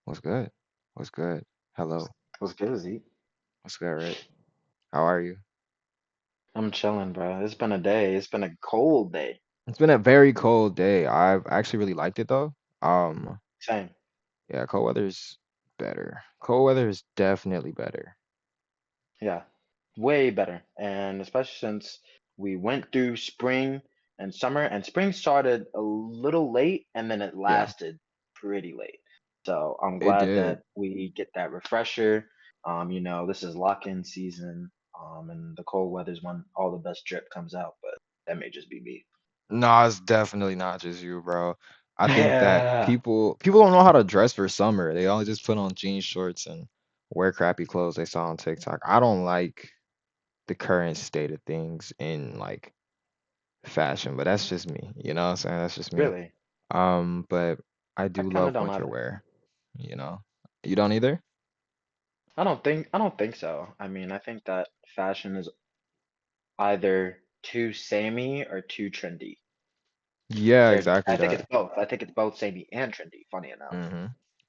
What's good? What's good? Hello. What's good, Zeke? What's good, Rich? How are you? I'm chilling, bro. It's been a day. It's been a cold day. It's been a very cold day. I've actually really liked it though. Um, Same. yeah, cold weather's better. Cold weather is definitely better. Yeah, way better. And especially since we went through spring and summer, and spring started a little late and then it Yeah, lasted pretty late. So I'm it glad did. that we get that refresher. This is lock-in season, and the cold weather's when all the best drip comes out, but that may just be me. No, it's definitely not just you, bro. I think that Yeah, people don't know how to dress for summer. They all just put on jean shorts and wear crappy clothes they saw on TikTok. I don't like the current state of things in like fashion, but that's just me. You know what I'm saying? That's just me. really. But I I do kind of love don't winter either. wear, you know. You don't either? I don't think so. I mean, I think that fashion is either too samey or too trendy. Yeah, I exactly think it's that. both. I think it's both samey and trendy, funny enough. hmm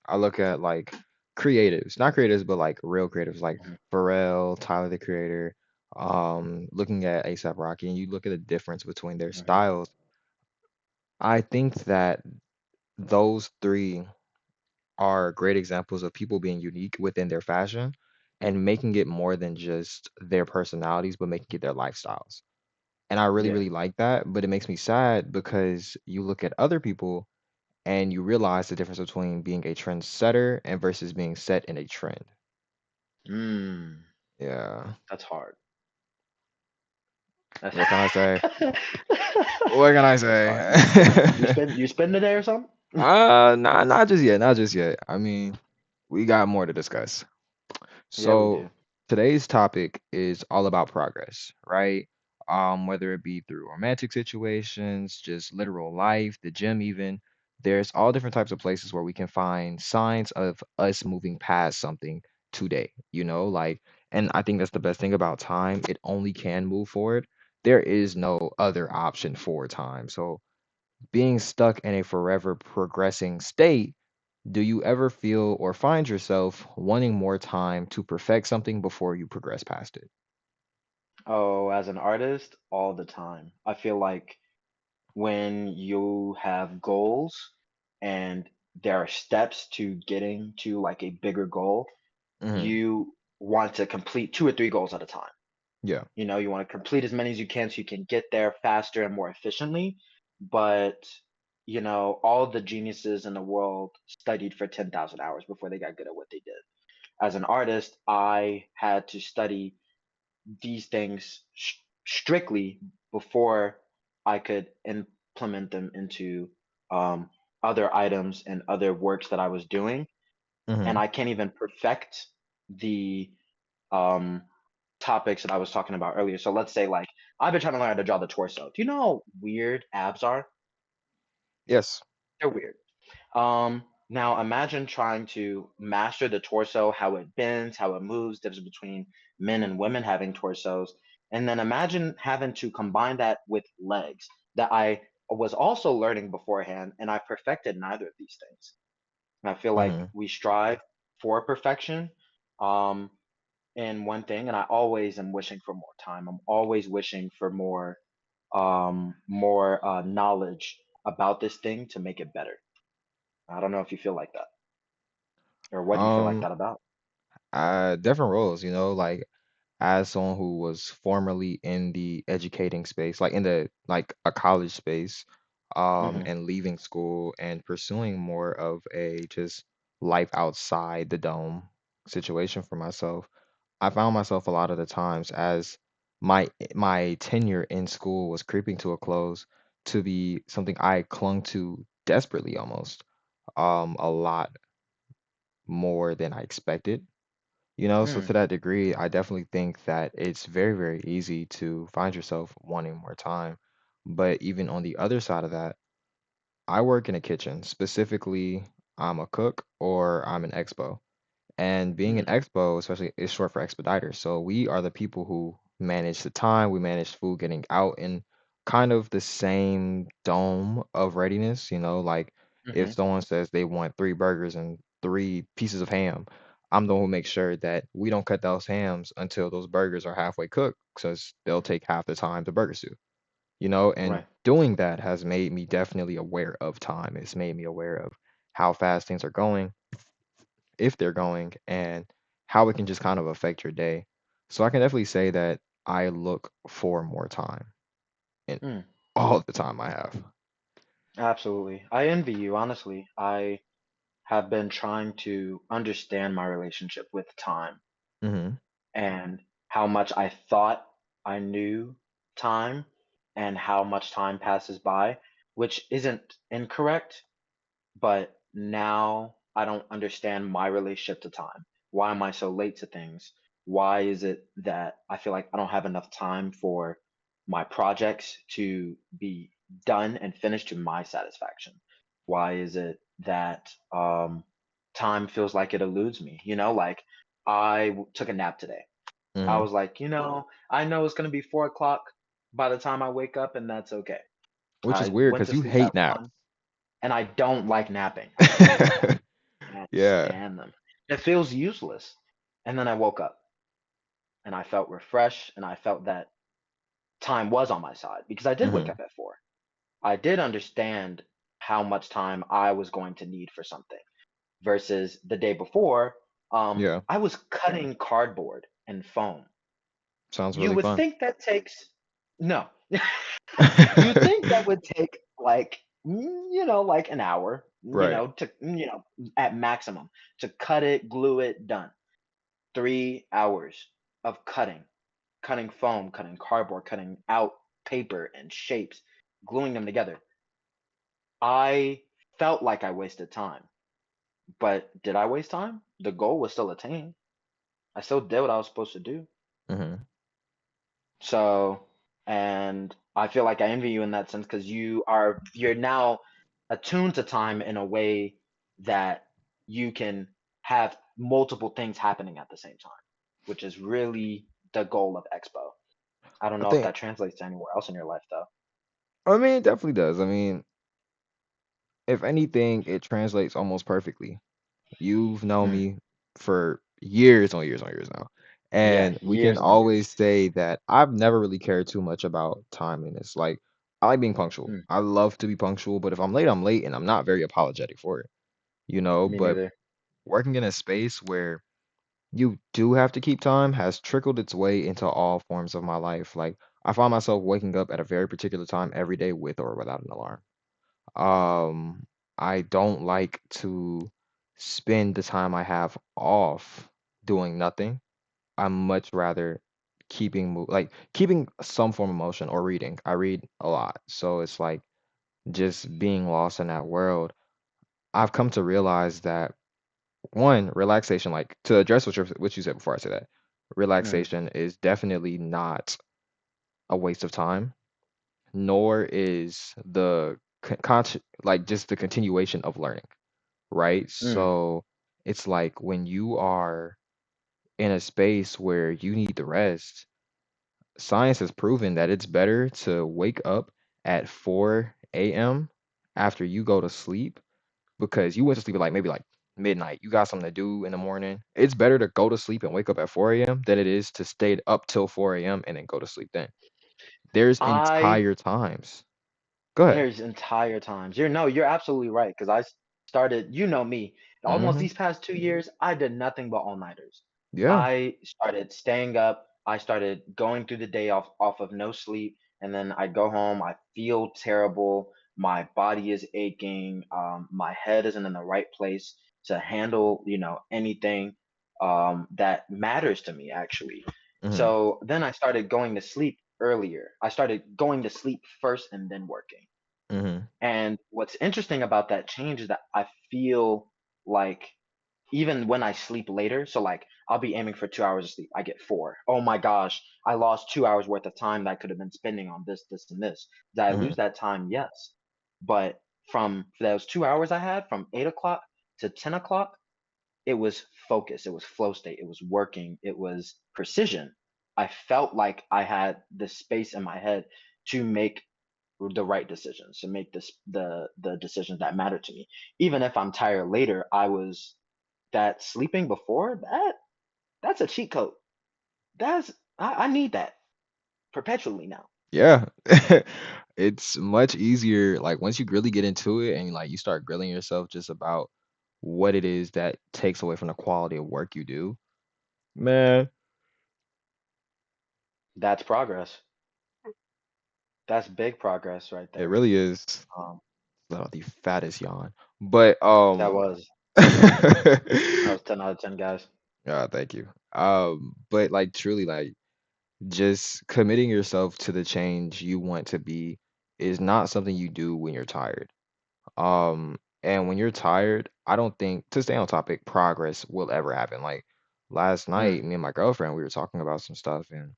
I look at like creatives, not creatives, but like real creatives, like Mhm, Pharrell, Tyler the Creator, looking at ASAP Rocky, and you look at the difference between their mhm. styles. I think that those three are great examples of people being unique within their fashion and making it more than just their personalities, but making it their lifestyles. And I really, Yeah. really like that, but it makes me sad because you look at other people and you realize the difference between being a trendsetter and versus being set in a trend. Mm, Yeah. that's hard. That's What can I say? that's What can I hard. You say? spend you spend the day or something? Not just yet, not just yet. I mean, we got more to discuss. Yeah, we So do. today's topic is all about progress, right? Whether it be through romantic situations, just literal life, the gym even, there's all different types of places where we can find signs of us moving past something today, like, and I think that's the best thing about time. It only can move forward. There is no other option for time. So being stuck in a forever progressing state, do you ever feel or find yourself wanting more time to perfect something before you progress past it? Oh, as an artist, all the time. I feel like when you have goals and there are steps to getting to like a bigger goal, hmm you want to complete two or three goals at a time. Yeah. You want to complete as many as you can so you can get there faster and more efficiently. But, all the geniuses in the world studied for 10,000 hours before they got good at what they did. As an artist, I had to study these things strictly before I could implement them into um, other items and other works that I was doing. And hmm I can't even perfect the um, topics that I was talking about earlier. So let's say like I've been trying to learn how to draw the torso. Do you know how weird abs are? Yes. They're weird. Now imagine trying to master the torso, how it bends, how it moves, difference between men and women having torsos, and then imagine having to combine that with legs that I was also learning beforehand, and I perfected neither of these things. And I feel like hmm we strive for perfection, um, in one thing, and I always am wishing for more time. I'm always wishing for more knowledge about this thing to make it better. I don't know if you feel like that or what you feel like Um, that about. different roles, like as someone who was formerly in the educating space, like in the like a college space, Hmm. and leaving school and pursuing more of a just life outside the dome situation for myself. I found myself a lot of the times as my tenure in school was creeping to a close to be something I clung to desperately almost, a lot more than I expected. So to Mm, that degree, I definitely think that it's very, very easy to find yourself wanting more time. But even on the other side of that, I work in a kitchen. Specifically, I'm a cook or I'm an expo. And being an mm, expo, especially, is short for expediter. So we are the people who manage the time, we manage food getting out in kind of the same dome of readiness, like if hmm. someone says they want three burgers and three pieces of ham, I'm the one who makes sure that we don't cut those hams until those burgers are halfway cooked, because they'll take half the time the burgers do. And Right. doing that has made me definitely aware of time. It's made me aware of how fast things are going, if they're going, and how it can just kind of affect your day. So I can definitely say that I look for more time in Mm, all the time I have. absolutely. I envy you, honestly. I have been trying to understand my relationship with time Hmm. and how much I thought I knew time and how much time passes by, which isn't incorrect. But now I don't understand my relationship to time. Why am I so late to things? Why is it that I feel like I don't have enough time for my projects to be done and finished to my satisfaction? Why is it that time feels like it eludes me? Like took a nap today. I Hmm. was like, I know it's going to be 4 o'clock by the time I wake up, and that's okay. Which is I weird went because to you sleep at hate naps. 1, and I don't like napping. I hate them. Can't Yeah. stand them. It feels useless. And then I woke up and I felt refreshed and I felt that time was on my side because I did wake Hmm. up at 4. I did understand how much time I was going to need for something versus the day before. Yeah. I was cutting cardboard and foam. Sounds You really would fun. think that takes no. You think that would take like like an hour, Right. to at maximum to cut it, glue it, done. 3 hours of cutting foam, cutting cardboard, cutting out paper and shapes, gluing them together. I felt like I wasted time, but did I waste time? The goal was still attained. I still did what I was supposed to do. Hmm. So, and I feel like I envy you in that sense because you're now attuned to time in a way that you can have multiple things happening at the same time, which is really the goal of Expo. I don't I know if think, that translates to anywhere else in your life though. I mean, it definitely does. I mean, if anything, it translates almost perfectly. You've known Mm, me for years on years on years now. yeah, And we can years on always years. say that I've never really cared too much about timeliness. Like, I like being punctual. Mm, I love to be punctual, but if I'm late, and I'm not very apologetic for it. me But neither. working in a space where you do have to keep time has trickled its way into all forms of my life. Like, I find myself waking up at a very particular time every day with or without an alarm. Um, I don't like to spend the time I have off doing nothing. I'm much rather keeping some form of motion or reading. I read a lot, so it's like just being lost in that world. I've come to realize that one, relaxation, like to address what you said before I say that, Mm, relaxation is definitely not a waste of time, nor is like just the continuation of learning, right? mm, So it's like when you are in a space where you need the rest, science has proven that it's better to wake up at 4 a.m. after you go to sleep, because you went to sleep at like maybe like midnight. You got something to do in the morning. It's better to go to sleep and wake up at 4 a.m. than it is to stay up till 4 a.m. and then go to sleep then. There's I entire times. Go ahead. There's entire times. You're absolutely right because started, me, almost Hmm. these past 2 years, I did nothing but all-nighters. Yeah. I started staying up. I started going through the day off of no sleep, and then I go home. I feel terrible. My body is aching. My head isn't in the right place to handle, anything that matters to me actually. Hmm. So then I started going to sleep earlier. I started going to sleep first and then working. Hmm. And what's interesting about that change is that I feel like even when I sleep later, so like I'll be aiming for 2 hours of sleep, I get 4. Oh my gosh, I lost 2 hours worth of time that I could have been spending on this, this, and this. Did I Hmm. lose that time? Yes. But from those 2 hours I had from 8 o'clock to 10 o'clock, it was focus, it was flow state, it was working, it was precision. I felt like I had the space in my head to make the right decisions, to make the decisions that matter to me. Even if I'm tired later, I was that sleeping before that's a cheat code. That's I need that perpetually now. Yeah. It's much easier, like, once you really get into it and, like, you start grilling yourself just about what it is that takes away from the quality of work you do, man, That's progress. That's big progress right it there. really is. Um, Let out the fattest yawn. But, that was that was 10 out of 10 guys. thank you. But, like, truly, like, just committing yourself to the change you want to be is not something you do when you're tired. And when you're tired, I don't think, to stay on topic, progress will ever happen. Like last Mm, night, me and my girlfriend, we were talking about some stuff, and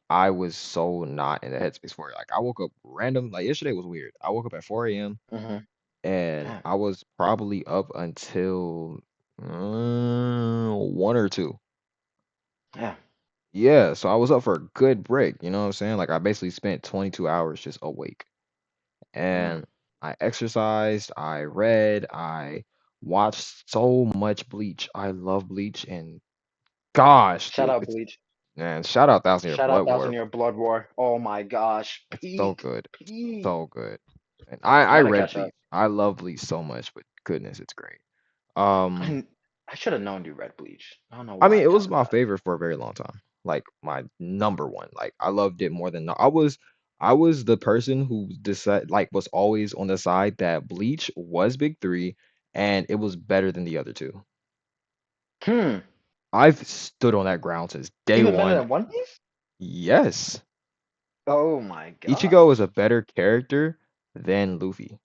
I was so not in the headspace for it. Like I woke up random, like yesterday was weird. I woke up at 4 a.m. mm-hmm. and Yeah, I was probably up until 1 or 2. yeah. Yeah, so I was up for a good break, you know what I'm saying? Like I basically spent 22 hours just awake. Mm. And I exercised, I read, I watched so much Bleach. I love Bleach, and gosh, Shout dude, out it's Bleach. man, shout out Thousand Year Shout out Blood Thousand War. Year Blood War. Oh my gosh, It's so peak, good, peak. so good. And I Gotta read catch Bleach. up. I love Bleach so much, but goodness, it's great. Um, I I should have known you read Bleach. I don't know I why mean, I it was doubted my that. favorite for a very long time. Like my number one. Like I loved it more than I was the person who decided like was always on the side that Bleach was big three and it was better than the other two. Hmm. I've stood on that ground since day Even better one. than One Piece? Yes. Oh my Ichigo is a gosh. better character than Luffy.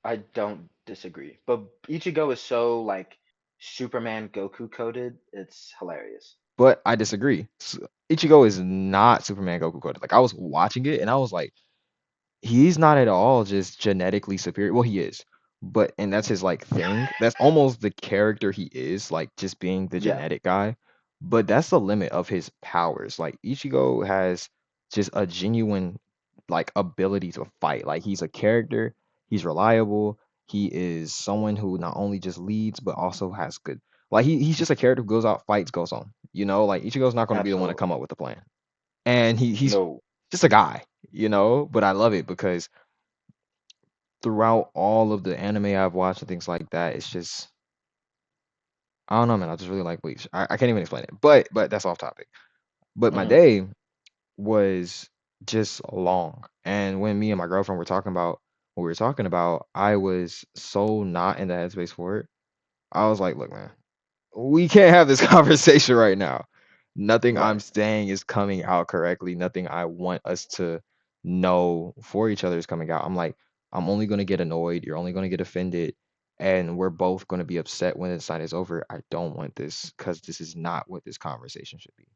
I don't disagree. But Ichigo is so like Superman Goku coded. It's hilarious. But I disagree. Ichigo is not Superman Goku coded. Like I was watching it and I was like, he's not at all just genetically superior. Well, he is, but and that's his like thing. That's almost the character he is, like just being the Yeah, genetic guy. But that's the limit of his powers. Like Ichigo has just a genuine like ability to fight. Like he's a character, he's reliable, he is someone who not only just leads but also has good like he's just a character who goes out, fights, goes on. You know, like Ichigo's not going to be the one to come absolutely. up with the plan. And he's No, just a guy, you know, but I love it because throughout all of the anime I've watched and things like that, it's just I don't know, man. I just really like Bleach. I can't even explain it, but that's off topic. But my hmm day was just long, and when me and my girlfriend were talking about what we were talking about, I was so not in the headspace for it. I was like, look, man, we can't have this conversation right now. Nothing I'm right, saying is coming out correctly. Nothing I want us to know for each other is coming out. I'm like, I'm only going to get annoyed. You're only going to get offended. And we're both going to be upset when the night is over. I don't want this because this is not what this conversation should be.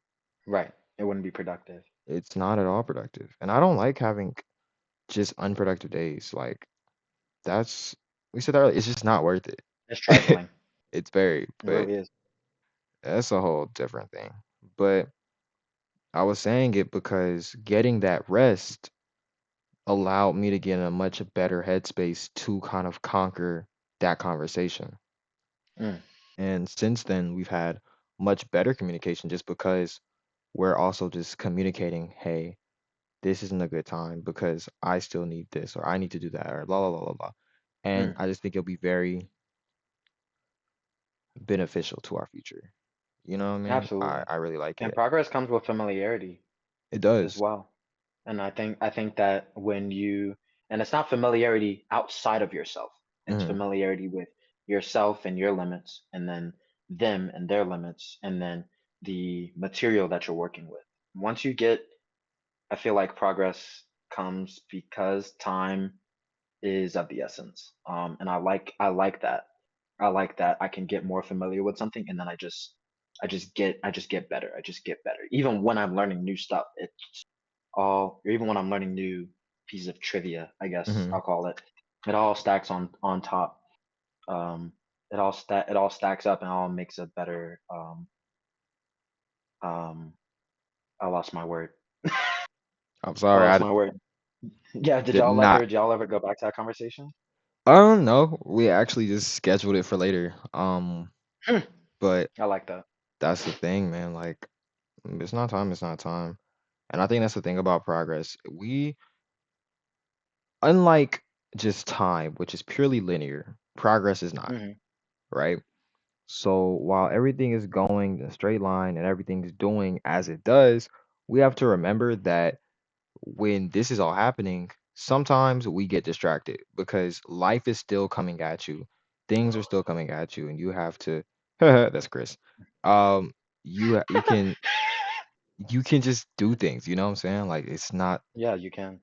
right. It wouldn't be productive. It's not at all productive. And I don't like having just unproductive days. Like, that's, we said that earlier, it's just not worth It's it. trifling. It's very, It but really is. that's a whole different thing. But I was saying it because getting that rest allowed me to get in a much better headspace to kind of conquer that conversation. Mm, And since then, we've had much better communication just because we're also just communicating, hey, this isn't a good time because I still need this or I need to do that or blah, blah, blah, blah, blah. And mm, I just think it'll be very beneficial to our future. You know what I mean? I, absolutely. I really like And it. progress comes with familiarity It as does. well. And I think that when you and it's not familiarity outside of yourself. It's Hmm. familiarity with yourself and your limits, and then them and their limits, and then the material that you're working with. Once you get, I feel like progress comes because time is of the essence. And I like that. I like that I can get more familiar with something, and then I just get better. I just get better. Even when I'm learning new stuff, or even when I'm learning new pieces of trivia, I guess Hmm. I'll call it. It all stacks on top. It all stacks up and all makes a better. Um, I lost my word. I'm I sorry. lost I my word. Yeah. Did did y'all not. ever did y'all ever go back to that conversation? No, we actually just scheduled it for later. Hmm, But I like that. that's the thing, man. Like, it's not time, it's not time. And I think that's the thing about progress. Unlike just time, which is purely linear, progress is not, Hmm. right? So while everything is going in a straight line and everything's doing as it does, we have to remember that when this is all happening, sometimes we get distracted because life is still coming at you. Things are still coming at you, and you have to. That's Chris. Um, you can just do things. You know what I'm saying? Like it's not Yeah, you can.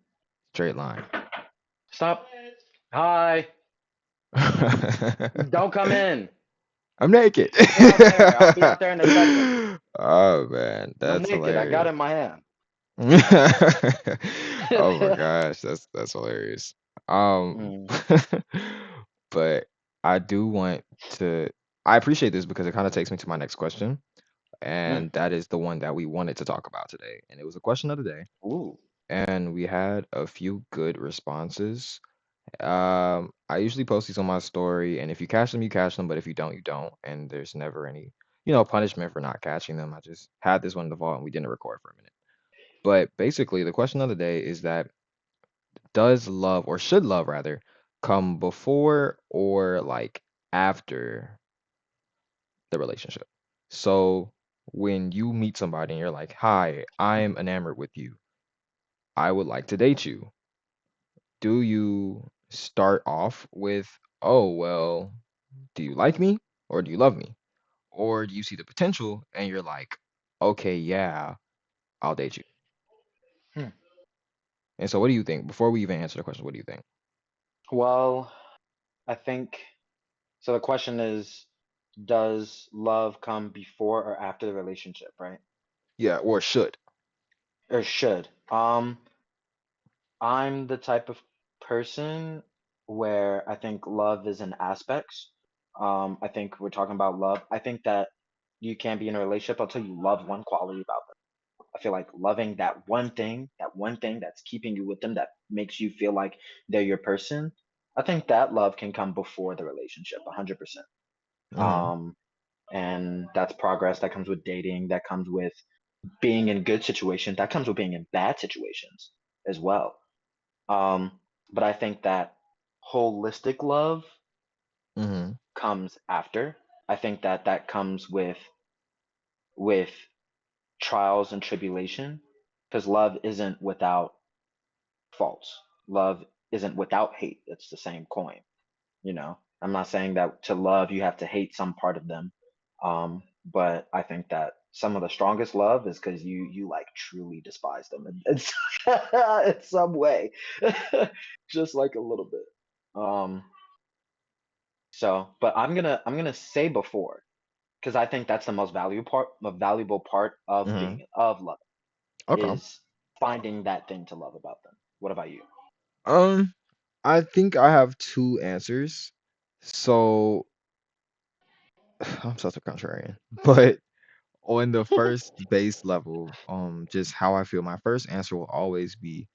straight line. Stop. Hi. Don't come in. I'm naked. Stay out there. I'll be out there in a second. Oh man, I'm that's naked. I got hilarious. it in my hand. Oh my gosh, that's hilarious. Um, Mm, but I do want to. I appreciate this because it kind of takes me to my next question, mm. and that is the one that we wanted to talk about today. And it was a question of the day, Ooh. and we had a few good responses. I usually post these on my story, and if you catch them, you catch them, but if you don't, you don't. And there's never any, punishment for not catching them. I just had this one in the vault and we didn't record for a minute. But basically, the question of the day is that does love, or should love rather, come before or like after the relationship? So when you meet somebody and you're like, "Hi, I'm enamored with you. I would like to date you." Do you start off with, "Oh, well, do you like me or do you love me?" Or do you see the potential and you're like, "Okay, yeah, I'll date you." Hmm. And so what do you think? Before we even answer the question, what do you think? Well, I think so. The question is, does love come before or after the relationship, right? Yeah, or should. Or should? I'm the type of person where I think love is in aspects. I think we're talking about love. I think that you can't be in a relationship until you love one quality about them. I feel like loving that one thing that's keeping you with them, that makes you feel like they're your person. I think that love can come before the relationship, 100%. Mhm. Um, and that's progress. That comes with dating. That comes with being in good situations. That comes with being in bad situations as well. Um, but I think that holistic love Mhm. comes after. I think that that comes with trials and tribulation, because love isn't without faults. Love isn't without hate. It's the same coin. I'm not saying that to love you have to hate some part of them. But I think that some of the strongest love is because you like truly despise them in some way, just like a little bit. Um, but I'm gonna say before, because I think that's the valuable part of Mhm. being of love Okay. is finding that thing to love about them. What about you? Um, I think I have two answers. So I'm such a contrarian, but on the first base level, just how I feel, my first answer will always be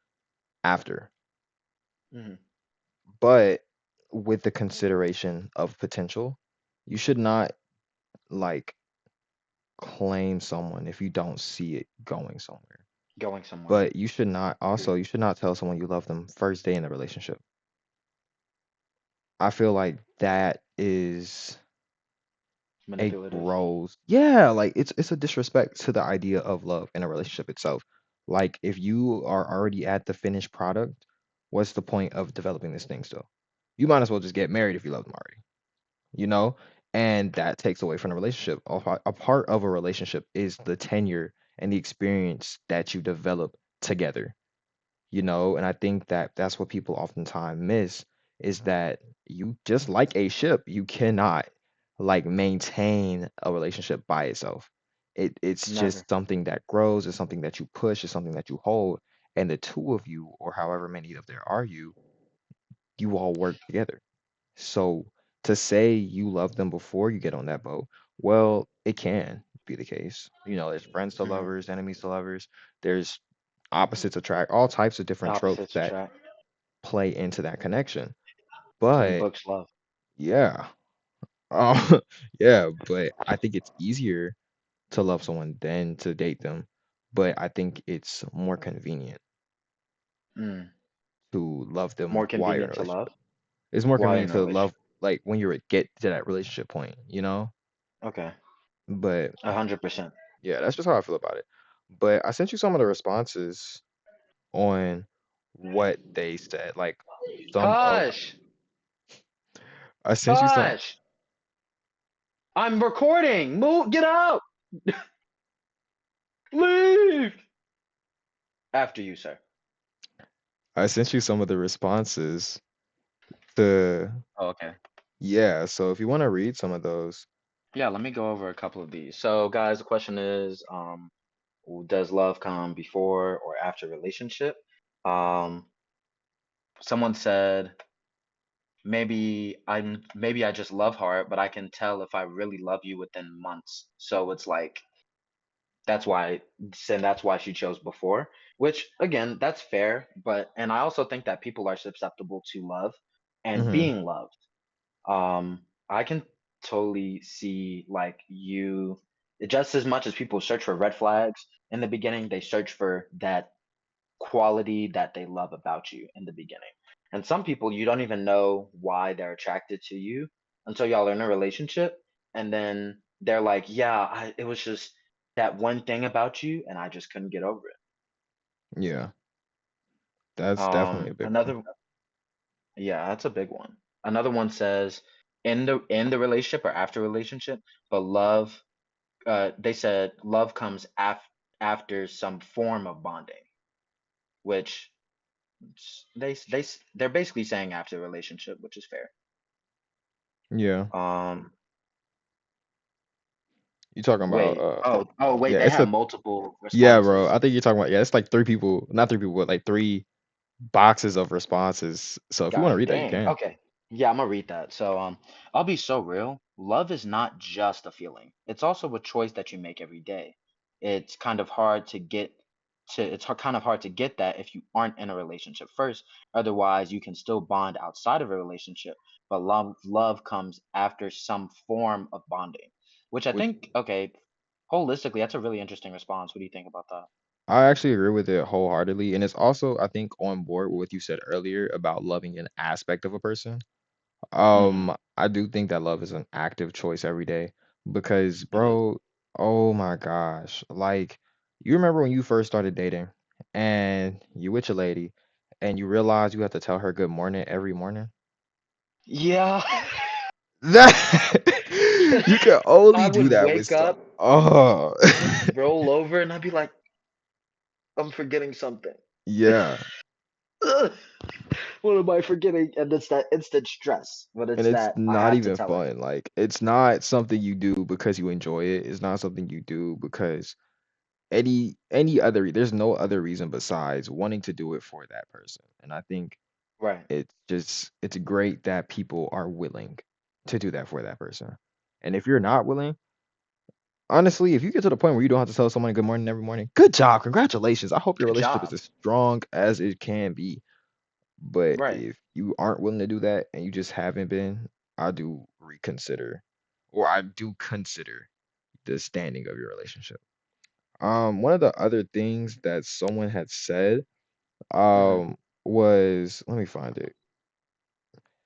after, Hmm. but with the consideration of potential, you should not like claim someone if you don't see it going somewhere. Going somewhere. But Agreed. you should not tell someone you love them first day in the relationship. I feel like that is a Manipulative. gross, yeah, like it's a disrespect to the idea of love in a relationship itself. Like if you are already at the finished product, what's the point of developing this thing still? You might as well just get married if you love them already, you know? And that takes away from the relationship. A part of a relationship is the tenure and the experience that you develop together, and I think that that's what people oftentimes miss is that you just like a ship, you cannot like maintain a relationship by itself. It's Never. just something that grows, it's something that you push, it's something that you hold, and the two of you, or however many of there are you all work together. So to say you love them before you get on that boat, well, it can be the case. There's friends to Hmm. lovers, enemies to lovers. There's opposites attract, all types of different tropes Opposites that attract. play into that connection. And But books love. yeah, Um, yeah, but I think it's easier to love someone than to date them. But I think it's more convenient Mm. to love them More while you're in a convenient to love relationship. It's more while convenient in a to love relationship. like when you're get to that relationship point, you know? Okay, But 100%. yeah, that's just how I feel about it. But I sent you some of the responses on what they said. Like some of Hush, I sent you some. hush. I'm recording. Move, get out. Leave. After you, sir. I sent you some of the responses to Oh, okay. yeah, so if you want to read some of those. Yeah, let me go over a couple of these. So, guys, the question is, does love come before or after relationship? Um, Someone said maybe I just love hard, but I can tell if I really love you within months. So it's like that's why that's why she chose before, which again, that's fair, but and I also think that people are susceptible to love and Mhm. being loved. I can totally see like you just as much as people search for red flags in the beginning, they search for that quality that they love about you in the beginning. And some people, you don't even know why they're attracted to you until y'all are in a relationship. And then they're like, yeah, it was just that one thing about you, and I just couldn't get over Yeah, it. that's definitely a big one. Yeah, that's a big one. Another one says, in the relationship or after relationship, but love, they said love comes after some form of bonding, which they're basically saying after a relationship, which is fair. Yeah. Um, You talking about wait. Oh, wait. yeah, They it's have a multiple yeah, bro. responses. I think you're talking about yeah, it's like three people, not three people, but like three boxes of responses. So if you want to God read that, you dang. can. Okay. Yeah, I'm gonna read that. So, I'll be so real. Love is not just a feeling. It's also a choice that you make every day. It's kind of hard to get kind of hard to get that if you aren't in a relationship first. Otherwise, you can still bond outside of a relationship, but love comes after some form of bonding, which I Which think, okay, holistically, that's a really interesting response. What do you think about that? I actually agree with it wholeheartedly, and it's also I think on board with what you said earlier about loving an aspect of a person. Mm-hmm. I do think that love is an active choice every day because, It is. bro, oh my gosh, like you remember when you first started dating and you with your lady and you realize you have to tell her good morning every morning? Yeah. That you can I only do would that with wake some up, oh roll over, and I'd be like, I'm forgetting something. yeah. Ugh, what am I forgetting? And it's that instant stress, but And it's it's that I not have to even tell her. fun. Like it's not something you do because you enjoy it. It's not something you do because any other there's no other reason besides wanting to do it for that person. And I think Right, it's great that people are willing to do that for that person. And if you're not willing, honestly, if you get to the point where you don't have to tell someone good morning every morning, good job, congratulations. I hope your good relationship is job. as strong as it can be. But Right, if you aren't willing to do that and you just haven't been, I do reconsider or I do consider the standing of your relationship. One of the other things that someone had said hmm was let me find it.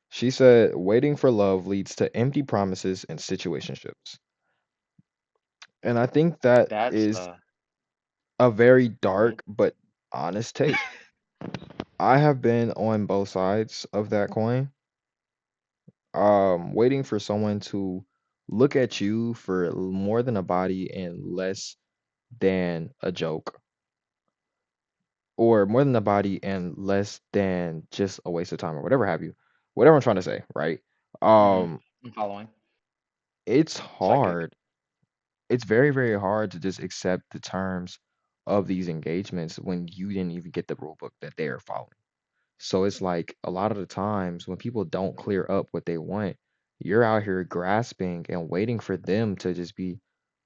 She said waiting for love leads to empty promises and situationships. And I think that that's is a very right. dark but honest take. I have been on both sides of that coin. Waiting for someone to look at you for more than a body and less than a joke, or more than a body and less than just a waste of time or whatever have you. Whatever I'm trying to say, right? hmm Um, I'm following. it's Psychic. hard. It's very, very hard to just accept the terms of these engagements when you didn't even get the rule book that they are following. So it's like a lot of the times when people don't clear up what they want, you're out here grasping and waiting for them to just be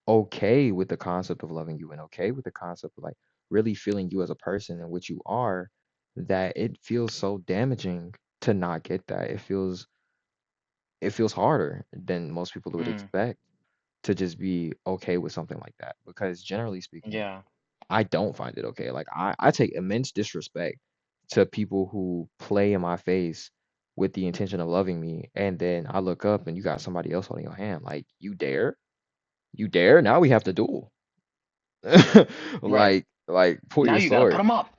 okay with the concept of loving you and okay with the concept of like really feeling you as a person and what you are, that it feels so damaging to not get that. It feels it feels harder than most people would Mm, expect to just be okay with something like that. Because generally speaking, yeah. I don't find it okay. Like I take immense disrespect to people who play in my face with the intention of loving me, and then I look up and you got somebody else holding your hand. Like, you dare? You dare? Now we have to duel. Right. Like, pull Now your you gotta put sword. them up.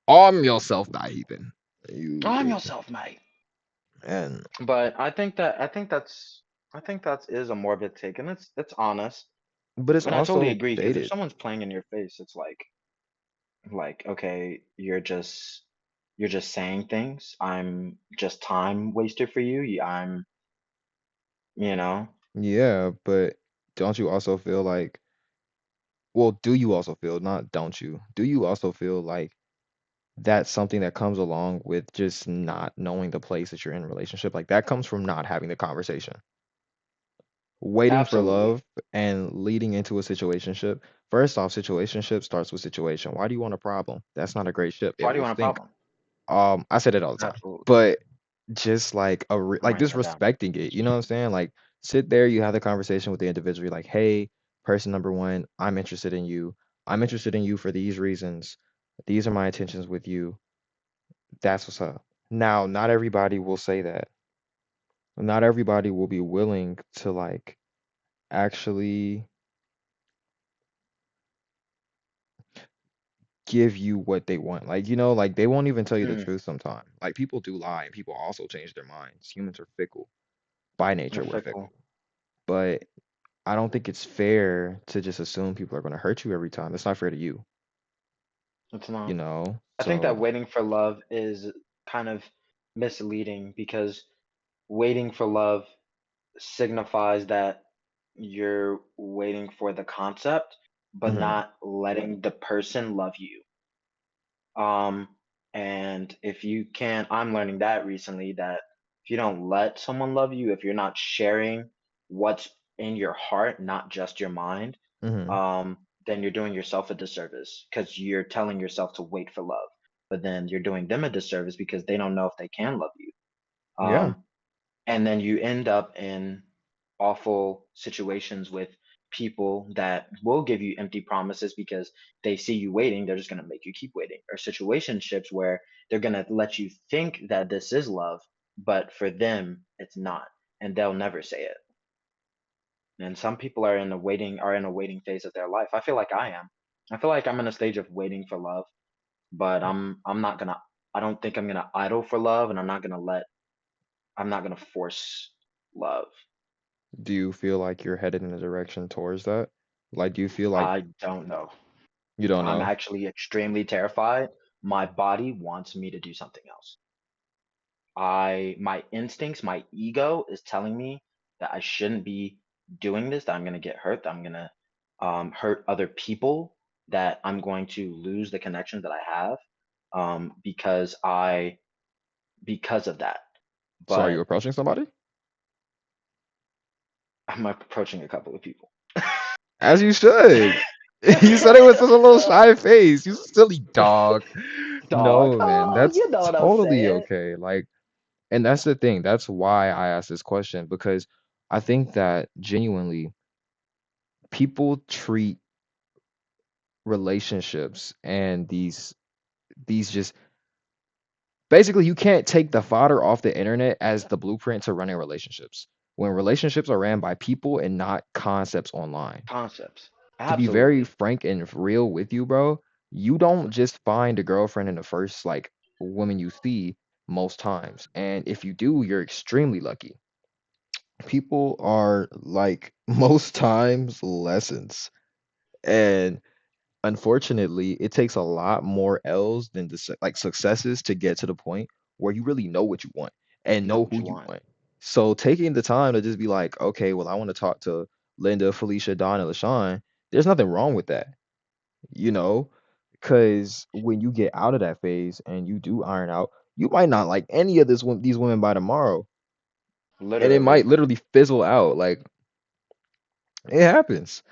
Arm yourself, thy heathen. You Arm yourself, mate. and But I think that is a morbid take, and it's honest. but it's And I totally also agree because if dated. someone's playing in your face, it's like okay, you're just saying things. I'm just time wasted for you. I'm you know Yeah, but don't you also feel like, well, do you also feel, not don't you, do you also feel like that's something that comes along with just not knowing the place that you're in a relationship? Like, that comes from not having the conversation. Waiting for absolutely. love and leading into a situationship. First off, situationship starts with situation. Why do you want a problem? That's not a great ship. It Why do you will want a sink. problem? I said it all the time. Absolutely. But just like I'm like writing that down. disrespecting it, you know what I'm saying? Like, sit there, you have the conversation with the individual, you're like, hey, person number one, I'm interested in you. I'm interested in you for these reasons. These are my intentions with you. That's what's up. Now, not everybody will say that. Not everybody will be willing to like actually give you what they want. Like, like they won't even tell you the Mm, truth sometimes. Like, people do lie and people also change their minds. Humans are fickle. By you're nature, we're fickle. fickle. But I don't think it's fair to just assume people are going to hurt you every time. That's not fair to you, It's you not. know? I think So, that waiting for love is kind of misleading because waiting for love signifies that you're waiting for the concept, but mhm, not letting the person love you. Um, and if you can't, I'm learning that recently that if you don't let someone love you, if you're not sharing what's in your heart, not just your mind, mhm. then you're doing yourself a disservice because you're telling yourself to wait for love, but then you're doing them a disservice because they don't know if they can love you. Yeah. Um, and then you end up in awful situations with people that will give you empty promises because they see you waiting, they're just going to make you keep waiting, or situationships where they're going to let you think that this is love, but for them it's not, and they'll never say it. And some people are in a waiting phase of their life. I feel like I am. I feel like I'm in a stage of waiting for love, but I'm not going to, I don't think I'm going to idle for love, and I'm not going to force love. Do you feel like you're headed in a direction towards that? Like, do you feel like I don't know. you don't I'm know? actually extremely terrified. My body wants me to do something else. My instincts, my ego is telling me that I shouldn't be doing this, that I'm gonna get hurt, that I'm gonna hurt other people, that I'm going to lose the connections that I have because because of that. So, are you But approaching somebody? I'm approaching a couple of people. As you should. You said it with such a little shy face. You silly dog. Dog. No, man, Oh, that's you know what I'm totally saying. okay. Like, and that's the thing. That's why I asked this question, because I think that genuinely people treat relationships and these just basically, you can't take the fodder off the internet as the blueprint to running relationships. When relationships are ran by people and not concepts online. Concepts. To be very Absolutely. frank and real with you, bro, you don't just find a girlfriend in the first like woman you see most times. And if you do, you're extremely lucky. People are like most times lessons. And unfortunately, it takes a lot more L's than like successes to get to the point where you really know what you want and Know know what who you you want. want. So taking the time to just be like, okay, well, I want to talk to Linda, Felicia, Dawn, and LaShawn. There's nothing wrong with that, you know, because when you get out of that phase and you do iron out, you might not like any of these women by tomorrow, and it might Literally. literally fizzle out. Like, it happens,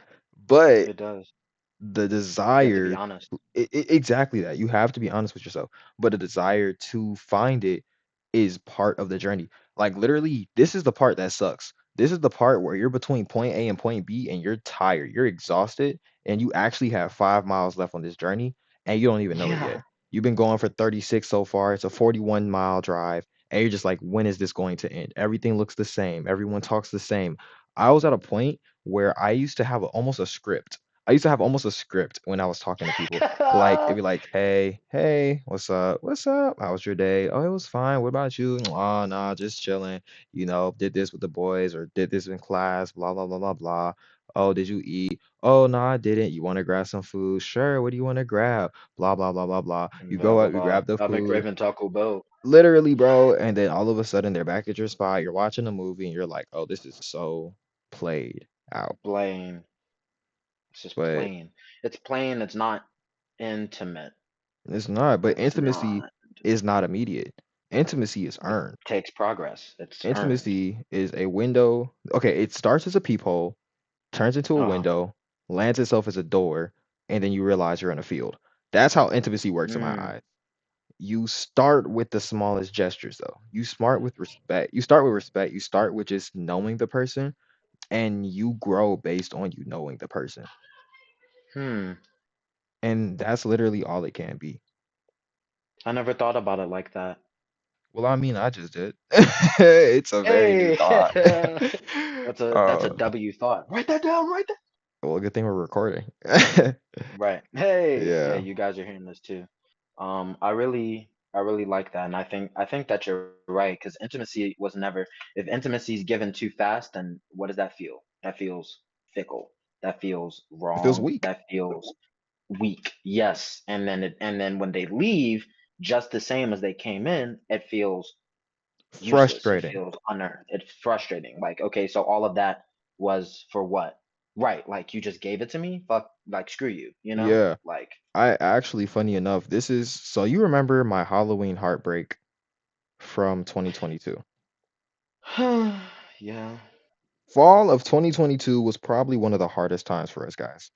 but It does. the You have to be desire, honest. exactly that. You have to be honest with yourself, but the desire to find it is part of the journey. Like literally, this is the part that sucks. This is the part where you're between point A and point B and you're tired, you're exhausted, and you actually have 5 miles left on this journey and you don't even know it yet. Yeah. You've been going for 36 so far. It's a 41-mile drive. And you're just like, when is this going to end? Everything looks the same. Everyone talks the same. I was at a point where I used to have almost a script. I used to have almost a script when I was talking to people. Like it'd be like, hey, hey, what's up? What's up? How was your day? Oh, it was fine. What about you? Oh, nah, just chilling. You know, did this with the boys or did this in class, blah, blah, blah, blah, blah. Oh, did you eat? Oh, no, I didn't. You want to grab some food? Sure. What do you want to grab? Blah, blah, blah, blah, blah. You Blah go blah up, you blah. grab the I've been food, craving Taco Bell. literally, bro. And then all of a sudden they're back at your spot. You're watching a movie and you're like, oh, this is so played out. Plain. It's just But plain. It's plain. It's not intimate. it's not. But It's intimacy not. is not immediate. Intimacy is It earned. takes progress. It's earned. Intimacy is a window. Okay, it starts as a peephole, turns into a Uh-huh. window, lands itself as a door, and then you realize you're in a field. That's how intimacy works in my Mm. eyes. You start with the smallest gestures though. You start with respect. You start with respect. You start with just knowing the person and you grow based on you knowing the person. Hmm. And that's literally all it can be. I never thought about it like that. Well, I mean, I just did. It's a very new Hey, thought. that's a uh, W thought. Write that down. Write that. well, good thing we're recording. Right. Hey, hey, Yeah, you guys are hearing this too. I really like that, and I think that you're right because intimacy was never. If intimacy is given too fast, then what does that feel? That feels fickle. That feels it feels wrong. weak, That feels weak. Yes, and then when they leave, just the same as they came in, it feels useless. It frustrating. feels unearned. It's frustrating. Like, okay, so all of that was for what? Right. Like you just gave it to me? Fuck, like screw you, you know? Yeah, Like I actually, funny enough, this is so you remember my Halloween heartbreak from 2022. yeah, Fall of 2022 was probably one of the hardest times for us guys.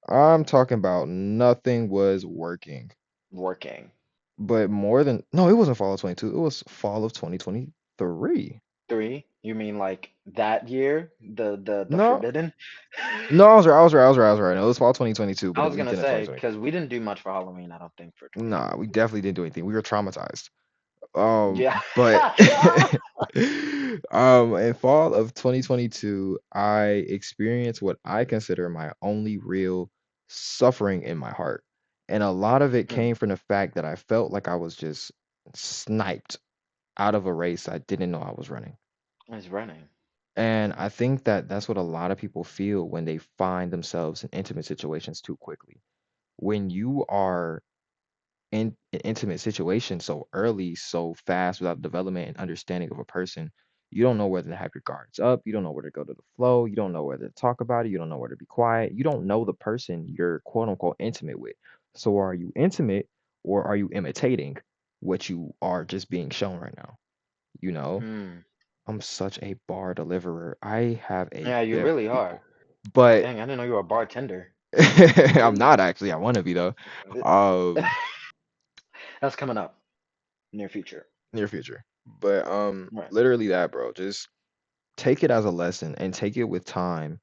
I'm talking about nothing was working. working. But more than no, it wasn't fall of 22. It was fall of 2023. 3? You mean like that year? The No, forbidden? no, I was right. I was right. I was right. I was right. No, it was fall 2022, but I the was gonna weekend of say, 2020. because we didn't do much for Halloween, I don't think, for Nah, we 2022. definitely didn't do anything. We were traumatized. Yeah. But in fall of 2022, I experienced what I consider my only real suffering in my heart. And a lot of it Hmm, came from the fact that I felt like I was just sniped out of a race I didn't know I was running. it's running. And I think that that's what a lot of people feel when they find themselves in intimate situations too quickly. When you are in an intimate situation so early, so fast, without development and understanding of a person, you don't know whether to have your guards up. You don't know where to go to the flow. You don't know whether to talk about it. You don't know where to be quiet. You don't know the person you're quote unquote intimate with. So are you intimate or are you imitating what you are just being shown right now? You know, Hmm. I'm such a bar deliverer. I have a Yeah, you gift really for are. people, but Dang, I didn't know you were a bartender. I'm not actually. I want to be though. Um, That's coming up near future. near future. But Right. literally that, bro. Just take it as a lesson and take it with time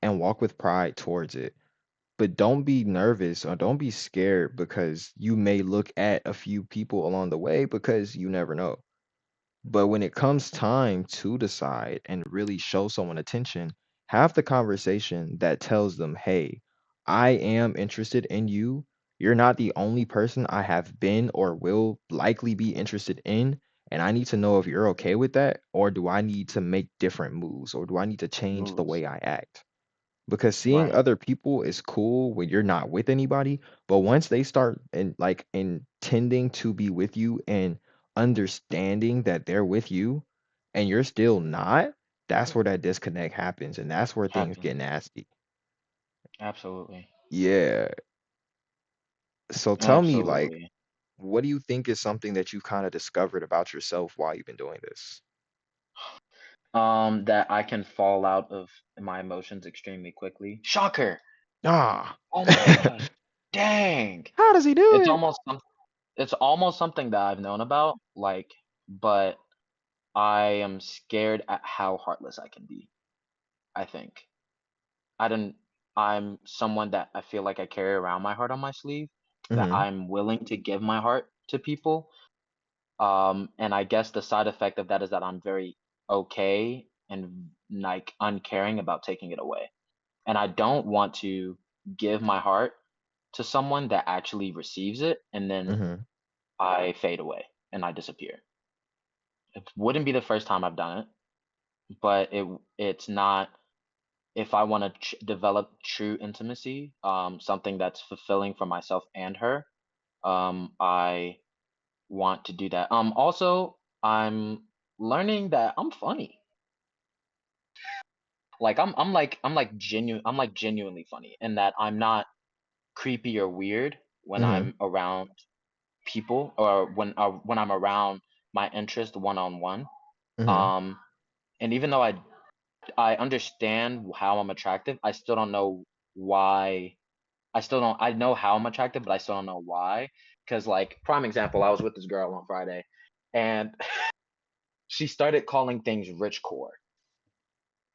and walk with pride towards it. But don't be nervous or don't be scared because you may look at a few people along the way because you never know. But when it comes time to decide and really show someone attention, have the conversation that tells them, hey, I am interested in you. You're not the only person I have been or will likely be interested in. And I need to know if you're okay with that, or do I need to make different moves, or do I need to change the Moves. way I act? Because seeing Right. other people is cool when you're not with anybody, but once they start and like intending to be with you and understanding that they're with you and you're still not, that's where that disconnect happens and that's where things Happen. get nasty. Absolutely. Yeah. So tell me, like, Absolutely. what do you think is something that you kind of discovered about yourself while you've been doing this? That I can fall out of my emotions extremely quickly. Shocker. Ah. Oh my gosh. Dang. How does he do It's it? almost some- it's almost something that I've known about, like, but I am scared at how heartless I can be, I think. I don't I'm someone that I feel like I carry around my heart on my sleeve, that Mhm. I'm willing to give my heart to people. And I guess the side effect of that is that I'm very okay and like uncaring about taking it away. And I don't want to give my heart to someone that actually receives it and then Mhm. I fade away and I disappear. It wouldn't be the first time I've done it, but it's not if I want to develop true intimacy, something that's fulfilling for myself and her. I want to do that. Also, I'm learning that I'm funny. Like I'm like genuinely funny, and that I'm not creepy or weird when Mhm. I'm around people or when I'm around my interest one on one. Mhm. Um, and even though I understand how I'm attractive, I still don't know why. I still don't. I know how I'm attractive, but I still don't know why. Because like prime example, I was with this girl on Friday, and she started calling things rich core.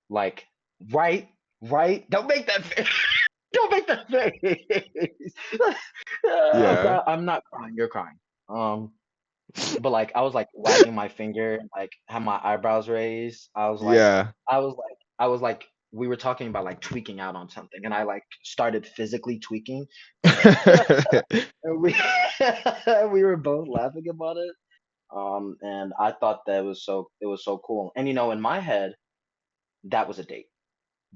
Like, right, right. Don't make that face. Don't make that face. Yeah. I'm not crying. You're crying. Um, but like I was like wagging my finger, like had my eyebrows raised. Yeah. I was like we were talking about like tweaking out on something, and I like started physically tweaking, and we we were both laughing about it. And I thought that it was so cool. And you know, in my head, that was a date,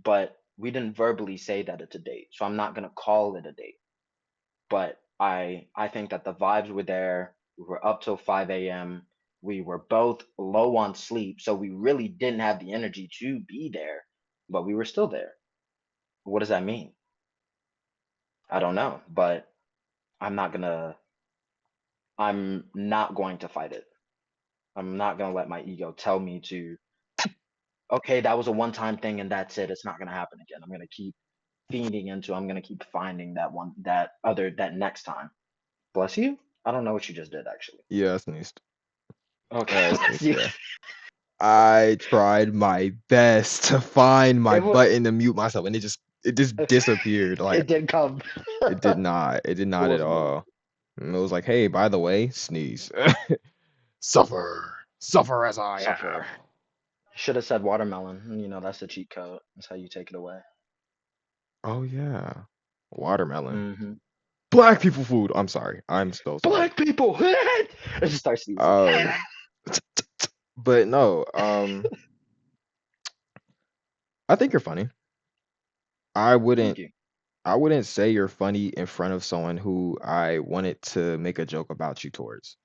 but we didn't verbally say that it's a date, so I'm not gonna call it a date. But I think that the vibes were there. We were up till 5 a.m. We were both low on sleep, so we really didn't have the energy to be there, but we were still there. What does that mean? I don't know, but I'm not gonna I'm not going to fight it. I'm not gonna let my ego tell me to, okay, that was a one-time thing and that's it. It's not gonna happen again. I'm gonna keep I'm gonna keep finding that next time. Bless you. I don't know what you just did actually. Yeah, I sneezed. Okay, I bless sneezed, you. yeah. I tried my best to find my It was button to mute myself, and it just disappeared. Like it did come. it did not. It did It not at wasn't going all. And it was like, hey, by the way, sneeze. Suffer. Suffer as to I am. suffer. Should have said watermelon. You know, that's the cheat code. That's how you take it away. Oh yeah. Watermelon. Hmm. Black people food. I'm sorry. I'm so sorry. Black people. I just start sneezing. Um but no, I think you're funny. I Thank wouldn't you. I wouldn't say you're funny in front of someone who I wanted to make a joke about you towards.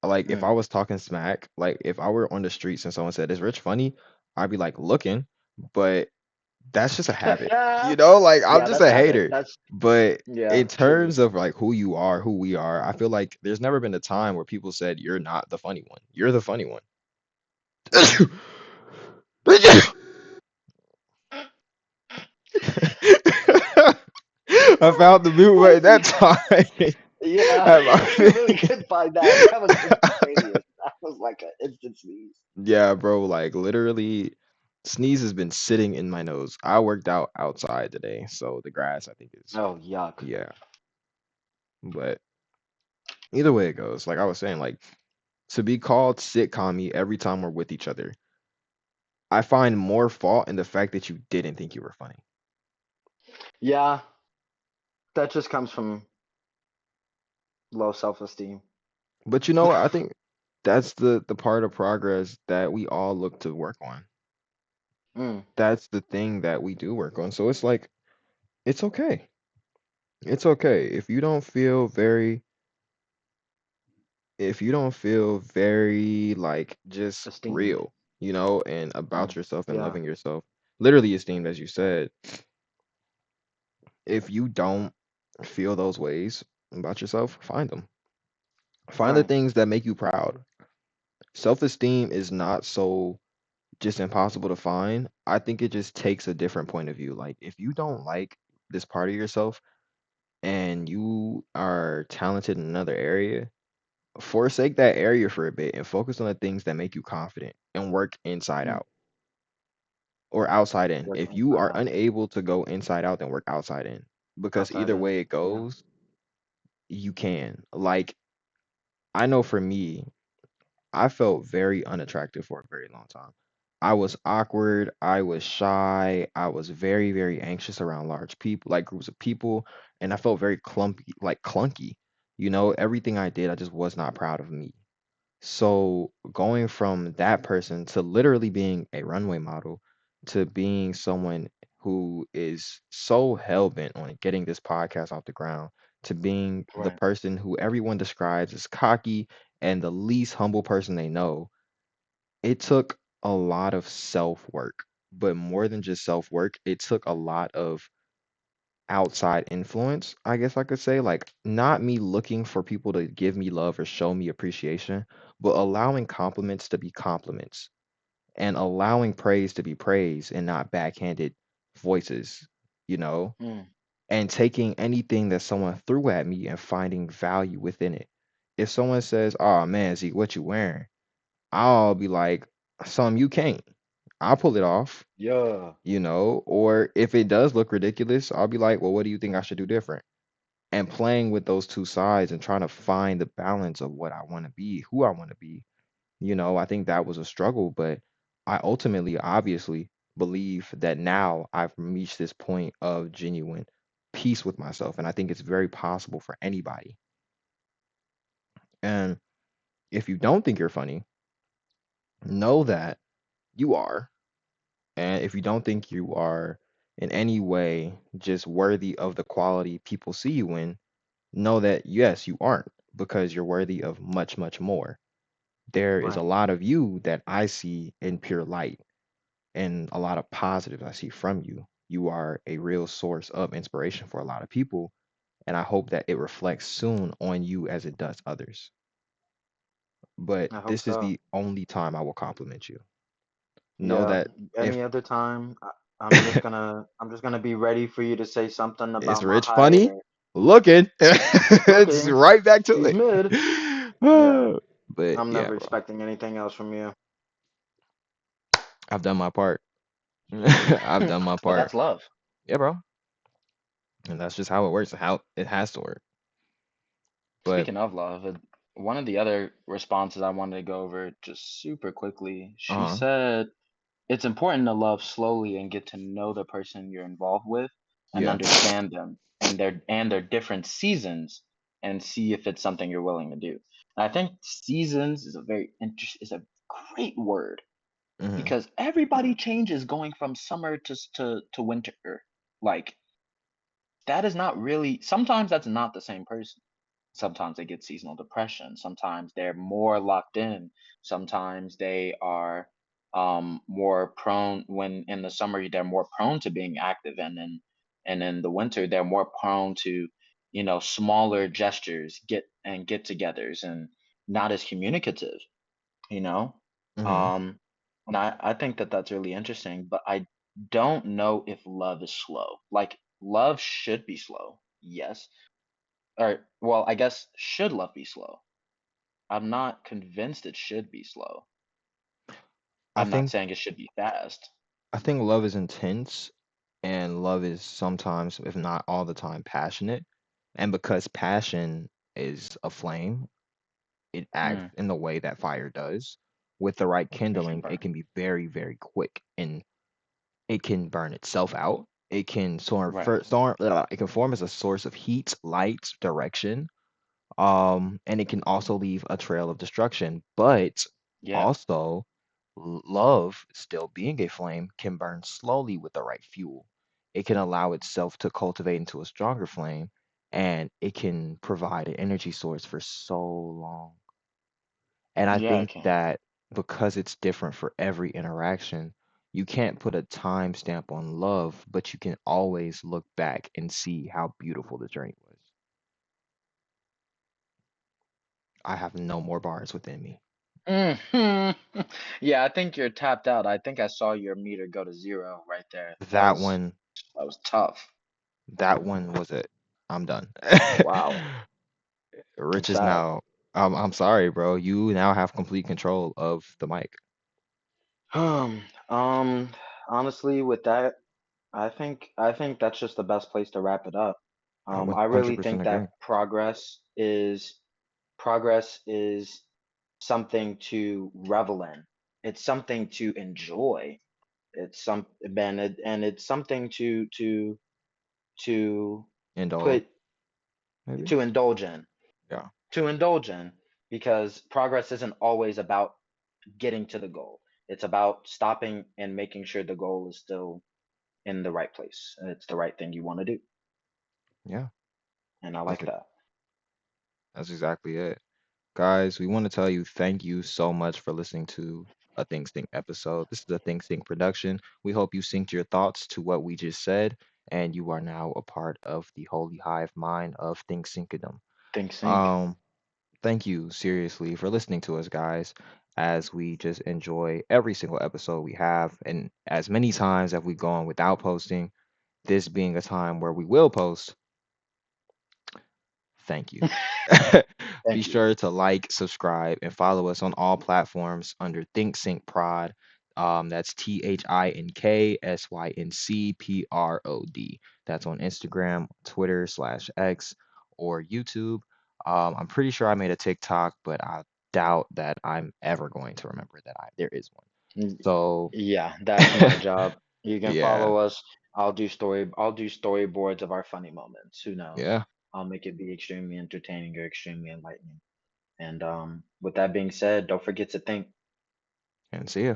Like if I Mm. was talking smack, like if I were on the streets and someone said, "Is Rich funny?" I'd be like looking, but that's just a habit. You know, like I'm Yeah, just that's a habit. hater. That's But yeah, in true. terms of like who you are, who we are, I feel like there's never been a time where people said you're not the funny one. You're the funny one. I found the mute button Bless that you. time. Yeah, At my you really finger. could find that. That was instantaneous. That was like an instant sneeze. Yeah, bro, like literally sneeze has been sitting in my nose. I worked out outside today, so the grass I think is Oh, yuck. yeah. But either way it goes, like I was saying, like to be called sitcom every time we're with each other, I find more fault in the fact that you didn't think you were funny. Yeah, that just comes from low self-esteem. But you know what? I think that's the part of progress that we all look to work on. Mm, That's the thing that we do work on. So it's like it's okay. It's okay if you don't feel very like just esteemed. real, you know, and about Mm, yourself and yeah, loving yourself, literally esteemed as you said, if you don't feel those ways about yourself, find them. Find the right. things that make you proud. Self-esteem is not so just impossible to find. I think it just takes a different point of view. Like if you don't like this part of yourself and you are talented in another area, Forsake that area for a bit and focus on the things that make you confident and work inside Mm, out or outside in. work If you inside are out. unable to go inside out, then work outside in. Because Outside either in. way it Yeah. goes, you can. Like, I know for me, I felt very unattractive for a very long time. I was awkward, I was shy, I was very, very anxious around large people, like groups of people, and I felt very clumpy, like clunky. Everything I did, I just was not proud of me. So going from that person to literally being a runway model to being someone who is so hell bent on getting this podcast off the ground to being the Right. person who everyone describes as cocky and the least humble person they know, it took a lot of self work. But more than just self work, it took a lot of outside influence, I guess I could say, like not me looking for people to give me love or show me appreciation, but allowing compliments to be compliments and allowing praise to be praise and not backhanded voices, you know, Mm, and taking anything that someone threw at me and finding value within it. If someone says, "Oh man, Zeke, what you wearing?" I'll be like, "Some you can't." I'll pull it off, yeah. or if it does look ridiculous, I'll be like, "Well, what do you think I should do different?" And playing with those two sides and trying to find the balance of what I want to be, who I want to be. I think that was a struggle, but I ultimately, obviously, believe that now I've reached this point of genuine peace with myself. And I think it's very possible for anybody. And if you don't think you're funny, know that you are. And if you don't think you are in any way just worthy of the quality people see you in, know that yes, you aren't because you're worthy of much, much more. There is a Right. lot of you that I see in pure light and a lot of positives I see from you. You are a real source of inspiration for a lot of people. And I hope that it reflects soon on you as it does others. But I hope this is so. the only time I will compliment you. Know Yeah. that if Any other time, I'm just gonna be ready for you to say something it's about my Rich height funny, or looking, it's looking. right back to She's mid. it. Yeah. But I'm yeah, never bro, expecting anything else from you. I've done my part. I've done my But part. that's love. Yeah, bro. And that's just how it works, how it has to work. But Speaking of love, one of the other responses I wanted to go over just super quickly, she uh-huh. said it's important to love slowly and get to know the person you're involved with and Yeah. understand them and their different seasons and see if it's something you're willing to do. And I think seasons is a is a great word Hmm. because everybody changes going from summer to winter. Like that is not really sometimes that's not the same person. Sometimes they get seasonal depression. Sometimes they're more locked in. Sometimes they are more prone when in the summer they're more prone to being active and in the winter they're more prone to smaller gestures get-togethers and not as communicative you know Hmm. um and I think that that's really interesting, but I don't know if love is slow. Like love should be slow, yes, or well, I guess should love be slow? I'm not convinced it should be slow. I I'm not think saying it should be fast. I think love is intense and love is sometimes, if not all the time, passionate. And because passion is a flame, it acts Mm, in the way that fire does. With the right it can kindling, it burn. can be very, very quick and it can burn itself out. It can Right. it can form as a source of heat, light, direction, and it can also leave a trail of destruction. But Yeah. also, love, still being a flame, can burn slowly with the right fuel. It can allow itself to cultivate into a stronger flame, and it can provide an energy source for so long. And I Yeah, it think can. that because it's different for every interaction, you can't put a timestamp on love, but you can always look back and see how beautiful the journey was. I have no more bars within me. Hmm. Yeah, I think you're tapped out. I think I saw your meter go to zero right there. That That was one, that was tough. that one was it. I'm done. Wow. I'm Rich is sad. now. I'm sorry, bro. You now have complete control of the mic. Um, um, honestly, with that, I think that's just the best place to wrap it up. I I really 100% think that agree. progress is something to revel in. It's something to enjoy. And it's something to Indulge, put maybe? to indulge in. Yeah. To indulge in because progress isn't always about getting to the goal. It's about stopping and making sure the goal is still in the right place and it's the right thing you want to do. Yeah. And I That's like it. that. That's exactly it. Guys, we want to tell you thank you so much for listening to a Think Sync episode. This is a Think Sync production. We hope you synced your thoughts to what we just said, and you are now a part of the holy hive mind of Think Syncadom. Think sync. Um, Thank you seriously for listening to us, guys, as we just enjoy every single episode we have, and as many times as we've gone without posting, this being a time where we will post. Thank you. Be Thank you. sure to like, subscribe, and follow us on all platforms under ThinkSync Prod. That's ThinkSyncProd. That's on Instagram, Twitter/X, or YouTube. I'm pretty sure I made a TikTok, but I doubt that I'm ever going to remember that there is one. Mm, So, yeah, that's my job. You can yeah, follow us. I'll do storyboards of our funny moments. Who knows? yeah, I'll make it be extremely entertaining or extremely enlightening. And with that being said, don't forget to think. and see ya.